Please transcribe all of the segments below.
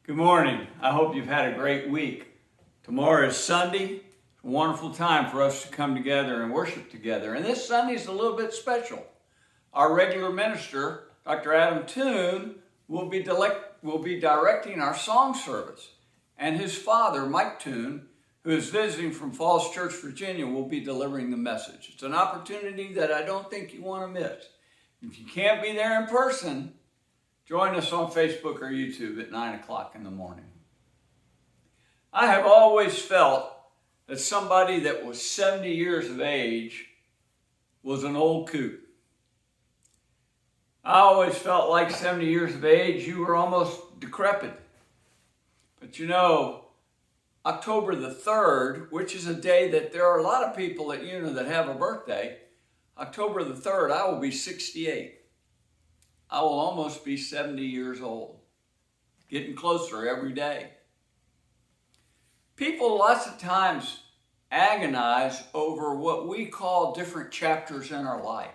Good morning. I hope you've had a great week. Tomorrow is Sunday. It's a wonderful time for us to come together and worship together. And this Sunday is a little bit special. Our regular minister, Dr. Adam Toon, will be directing our song service. And his father, Mike Toon, who is visiting from Falls Church, Virginia, will be delivering the message. It's an opportunity that I don't think you want to miss. If you can't be there in person, join us on Facebook or YouTube at 9 o'clock in the morning. I have always felt that somebody that was 70 years of age was an old coot. I always felt like 70 years of age, you were almost decrepit. But you know, October the 3rd, which is a day that there are a lot of people that that have a birthday, October the 3rd, I will be 68. I will almost be 70 years old, getting closer every day. People lots of times agonize over what we call different chapters in our life,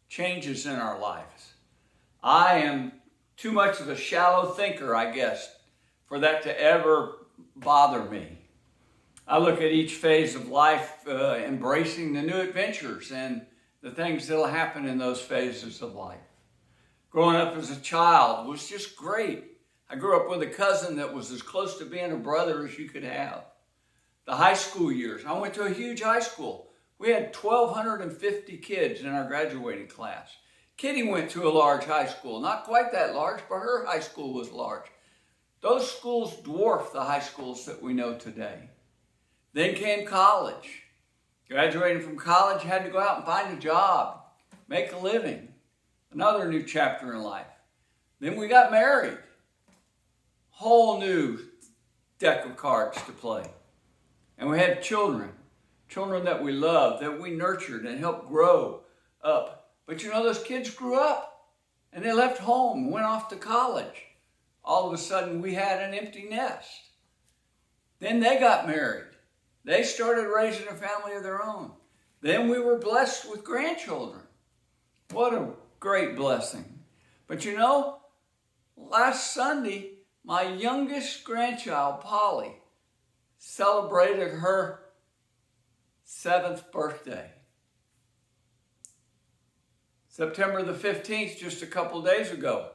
changes in our lives. I am too much of a shallow thinker, I guess, for that to ever bother me. I look at each phase of life embracing the new adventures and the things that'll happen in those phases of life. Growing up as a child was just great. I grew up with a cousin that was as close to being a brother as you could have. The high school years, I went to a huge high school. We had 1,250 kids in our graduating class. Kitty went to a large high school, not quite that large, but her high school was large. Those schools dwarf the high schools that we know today. Then came college. Graduating from college, had to go out and find a job, make a living. Another new chapter in life. Then we got married. Whole new deck of cards to play. And we had children that we loved, that we nurtured and helped grow up. But you know, those kids grew up and they left home, went off to college. All of a sudden we had an empty nest. Then they got married. They started raising a family of their own. Then we were blessed with grandchildren. What a great blessing. But you know, last Sunday, my youngest grandchild, Polly, celebrated her 7th birthday. September the 15th, just a couple days ago,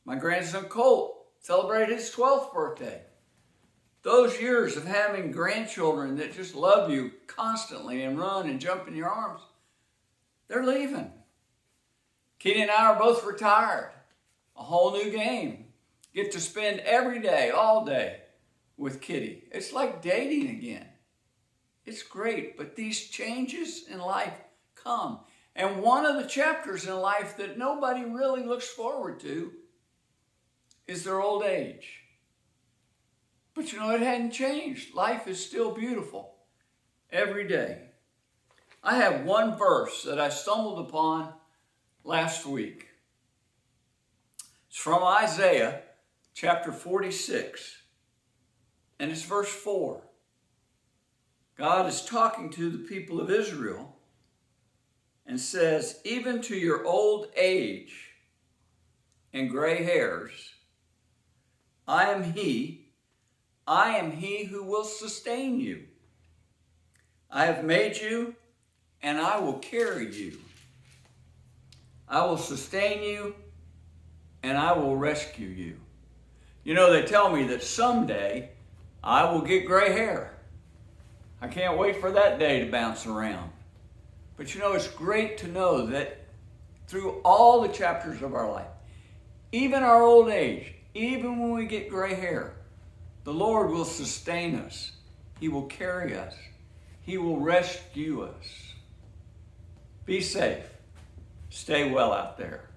my grandson Colt celebrated his 12th birthday. Those years of having grandchildren that just love you constantly and run and jump in your arms, they're leaving. Kitty and I are both retired. A whole new game. Get to spend every day, all day, with Kitty. It's like dating again. It's great, but these changes in life come. And one of the chapters in life that nobody really looks forward to is their old age. But you know, it hadn't changed. Life is still beautiful every day. I have one verse that I stumbled upon last week. It's from Isaiah chapter 46, and it's verse 4. God is talking to the people of Israel and says, even to your old age and gray hairs, I am he who will sustain you. I have made you, and I will carry you. I will sustain you, and I will rescue you. You know, they tell me that someday I will get gray hair. I can't wait for that day to bounce around. But you know, it's great to know that through all the chapters of our life, even our old age, even when we get gray hair, the Lord will sustain us. He will carry us. He will rescue us. Be safe. Stay well out there.